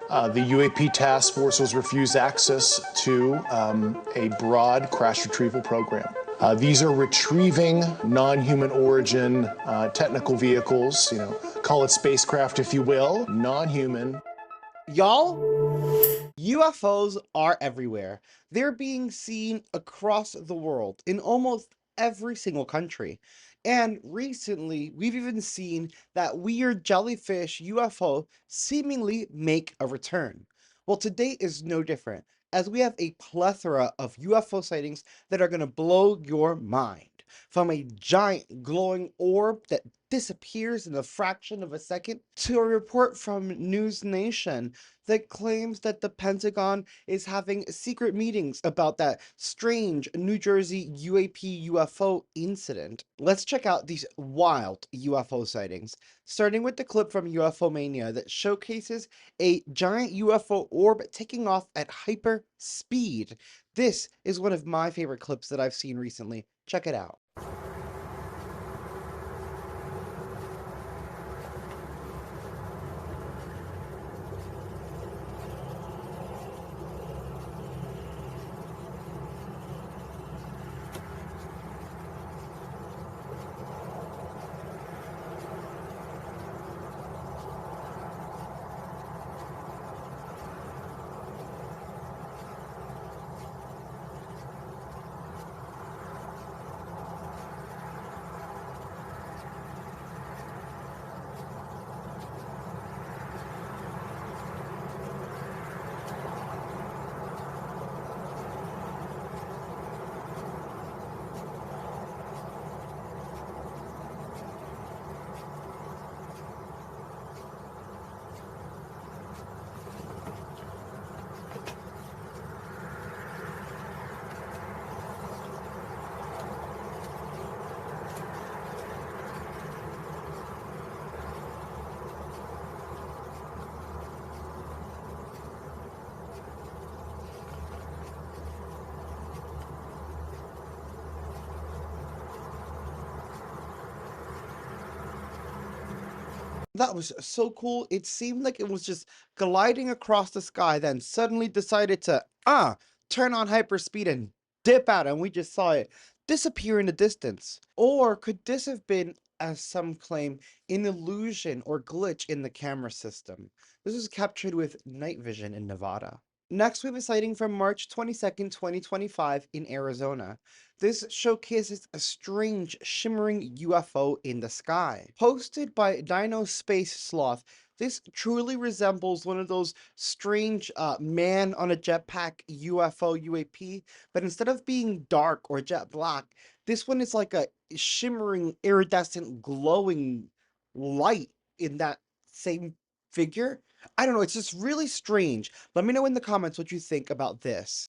The UAP task force was refused access to a broad crash retrieval program. These are retrieving non-human origin technical vehicles, call it spacecraft if you will, non-human. Y'all, UFOs are everywhere. They're being seen across the world in almost every single country. And recently, we've even seen that weird jellyfish UFO seemingly make a return. Well, today is no different, as we have a plethora of UFO sightings that are going to blow your mind. From a giant glowing orb that disappears in a fraction of a second, to a report from News Nation that claims that the Pentagon is having secret meetings about that strange New Jersey UAP UFO incident. Let's check out these wild UFO sightings, starting with the clip from UFO Mania that showcases a giant UFO orb taking off at hyper speed. This is one of my favorite clips that I've seen recently. Check it out. That was so cool. It seemed like it was just gliding across the sky, then suddenly decided to, turn on hyperspeed and dip out, and we just saw it disappear in the distance. Or could this have been, as some claim, an illusion or glitch in the camera system? This was captured with night vision in Nevada. Next, we have a sighting from March 22nd, 2025 in Arizona. This showcases a strange shimmering UFO in the sky. Posted by Dino Space Sloth, this truly resembles one of those strange man on a jetpack UFO UAP, but instead of being dark or jet black, this one is like a shimmering, iridescent, glowing light in that same figure. I don't know, it's just really strange. Let me know in the comments what you think about this.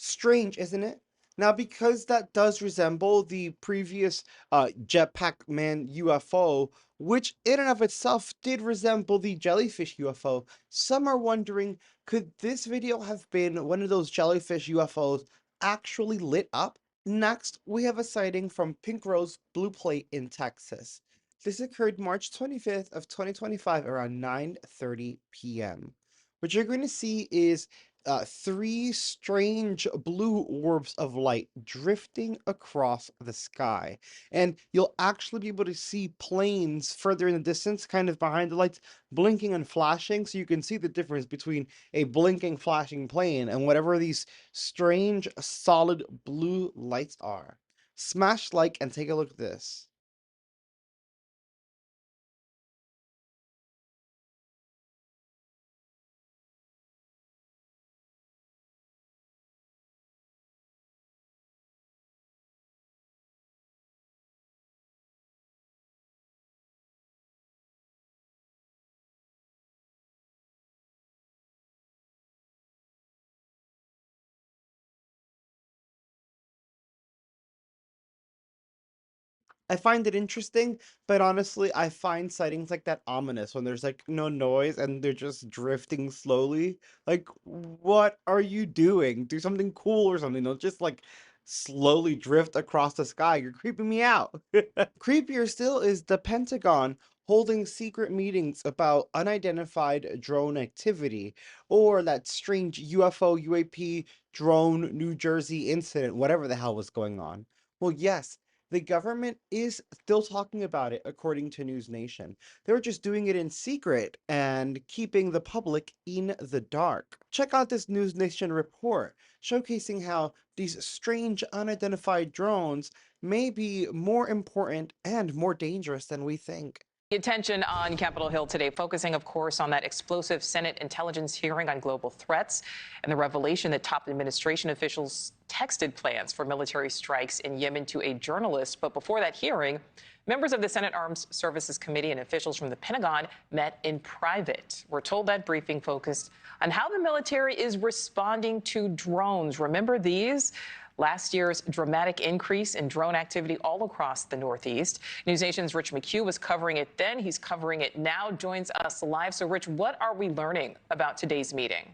Strange, isn't it? Now, because that does resemble the previous Jetpack Man UFO, which in and of itself did resemble the jellyfish UFO, some are wondering, could this video have been one of those jellyfish UFOs actually lit up? Next, we have a sighting from Pink Rose Blue Plate in Texas. This occurred March 25th of 2025 around 9:30 p.m. What you're going to see is three strange blue orbs of light drifting across the sky. And you'll actually be able to see planes further in the distance, kind of behind the lights, blinking and flashing. So you can see the difference between a blinking, flashing plane and whatever these strange, solid blue lights are. Smash like and take a look at this. I find it interesting, but honestly, I find sightings like that ominous when there's like no noise and they're just drifting slowly. Like, what are you doing? Do something cool or something. Don't just like slowly drift across the sky. You're creeping me out. Creepier still is the Pentagon holding secret meetings about unidentified drone activity or that strange UFO UAP drone New Jersey incident, whatever the hell was going on. Well, yes, the government is still talking about it, according to News Nation. They're just doing it in secret and keeping the public in the dark. Check out this News Nation report showcasing how these strange unidentified drones may be more important and more dangerous than we think. Attention on Capitol Hill today, focusing, of course, on that explosive Senate intelligence hearing on global threats and the revelation that top administration officials texted plans for military strikes in Yemen to a journalist. But before that hearing, members of the Senate Armed Services Committee and officials from the Pentagon met in private. We're told that briefing focused on how the military is responding to drones. Remember these? Last year's dramatic increase in drone activity all across the Northeast. News Nation's Rich McHugh was covering it then. He's covering it now, joins us live. So, Rich, what are we learning about today's meeting?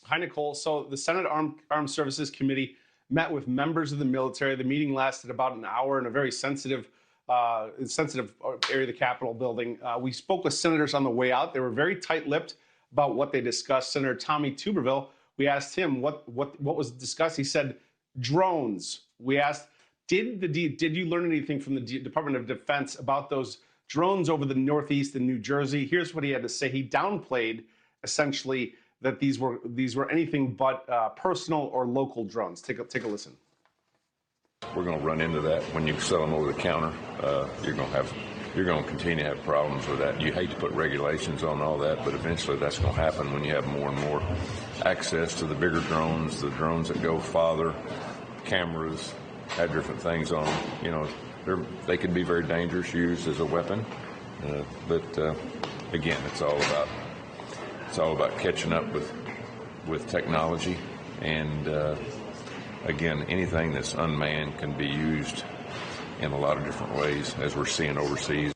Hi, Nicole. So the Senate Armed Services Committee met with members of the military. The meeting lasted about an hour in a very sensitive area of the Capitol building. We spoke with senators on the way out. They were very tight-lipped about what they discussed. Senator Tommy Tuberville, we asked him what was discussed. He said drones. We asked, did you learn anything from the Department of Defense about those drones over the Northeast and New Jersey? Here's what he had to say. He downplayed essentially that these were anything but personal or local drones. Take a listen. We're going to run into that when you sell them over the counter. You're going to continue to have problems with that. You hate to put regulations on all that, but eventually that's going to happen when you have more and more access to the bigger drones, the drones that go farther, cameras, have different things on them. You know, they can be very dangerous used as a weapon, but again, it's all about catching up with technology, and again, anything that's unmanned can be used in a lot of different ways, as we're seeing overseas.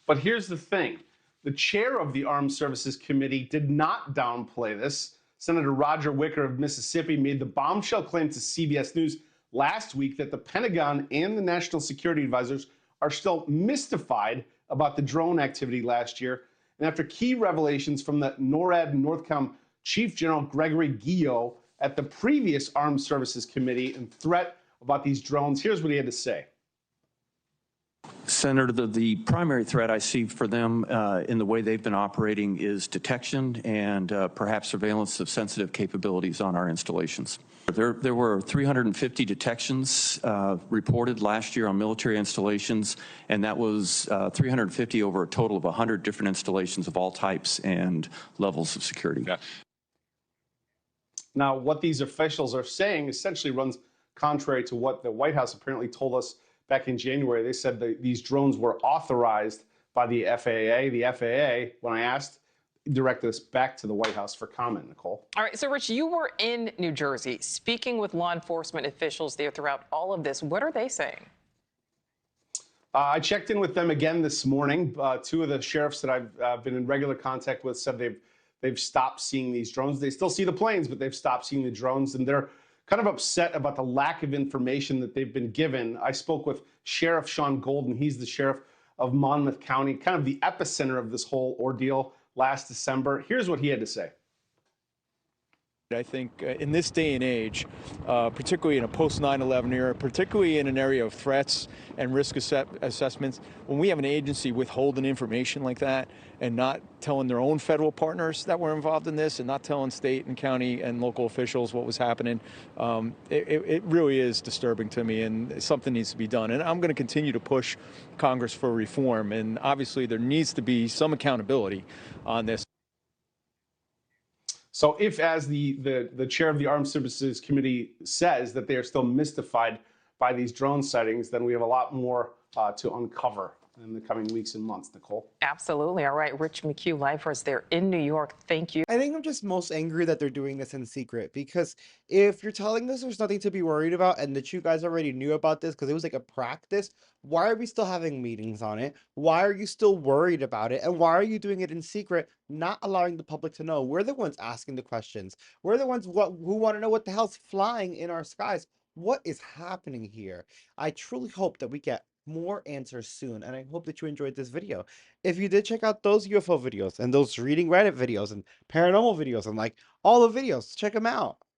But here's the thing. The chair of the Armed Services Committee did not downplay this. Senator Roger Wicker of Mississippi made the bombshell claim to CBS News last week that the Pentagon and the National Security Advisors are still mystified about the drone activity last year. And after key revelations from the NORAD NORTHCOM Chief General Gregory Guillot at the previous Armed Services Committee and threat about these drones, here's what he had to say. Senator, the primary threat I see for them in the way they've been operating is detection and perhaps surveillance of sensitive capabilities on our installations. There were 350 detections reported last year on military installations, and that was 350 over a total of 100 different installations of all types and levels of security. Yeah. Now, what these officials are saying essentially runs contrary to what the White House apparently told us back in January. They said that these drones were authorized by the FAA. The FAA, when I asked, direct this back to the White House for comment, Nicole. All right, so Rich, you were in New Jersey speaking with law enforcement officials there throughout all of this. What are they saying? I checked in with them again this morning. Two of the sheriffs that I've been in regular contact with said they've stopped seeing these drones. They still see the planes, but they've stopped seeing the drones, and they're kind of upset about the lack of information that they've been given. I spoke with Sheriff Sean Golden. He's the sheriff of Monmouth County, kind of the epicenter of this whole ordeal last December. Here's what he had to say. I think in this day and age, particularly in a post 9/11 era, particularly in an area of threats and risk assessments, when we have an agency withholding information like that and not telling their own federal partners that were involved in this and not telling state and county and local officials what was happening, it really is disturbing to me, and something needs to be done. And I'm going to continue to push Congress for reform, and obviously there needs to be some accountability on this. So if, as the chair of the Armed Services Committee says, that they are still mystified by these drone sightings, then we have a lot more to uncover in the coming weeks and months, Nicole. Absolutely. All right, Rich McHugh, live for us there in New York. Thank you. I think I'm just most angry that they're doing this in secret, because if you're telling us there's nothing to be worried about and that you guys already knew about this because it was like a practice, why are we still having meetings on it? Why are you still worried about it? And why are you doing it in secret, not allowing the public to know? We're the ones asking the questions. We're the ones who want to know what the hell's flying in our skies. What is happening here? I truly hope that we get more answers soon, and I hope that you enjoyed this video. If you did, check out those UFO videos and those reading Reddit videos and paranormal videos and like all the videos, check them out.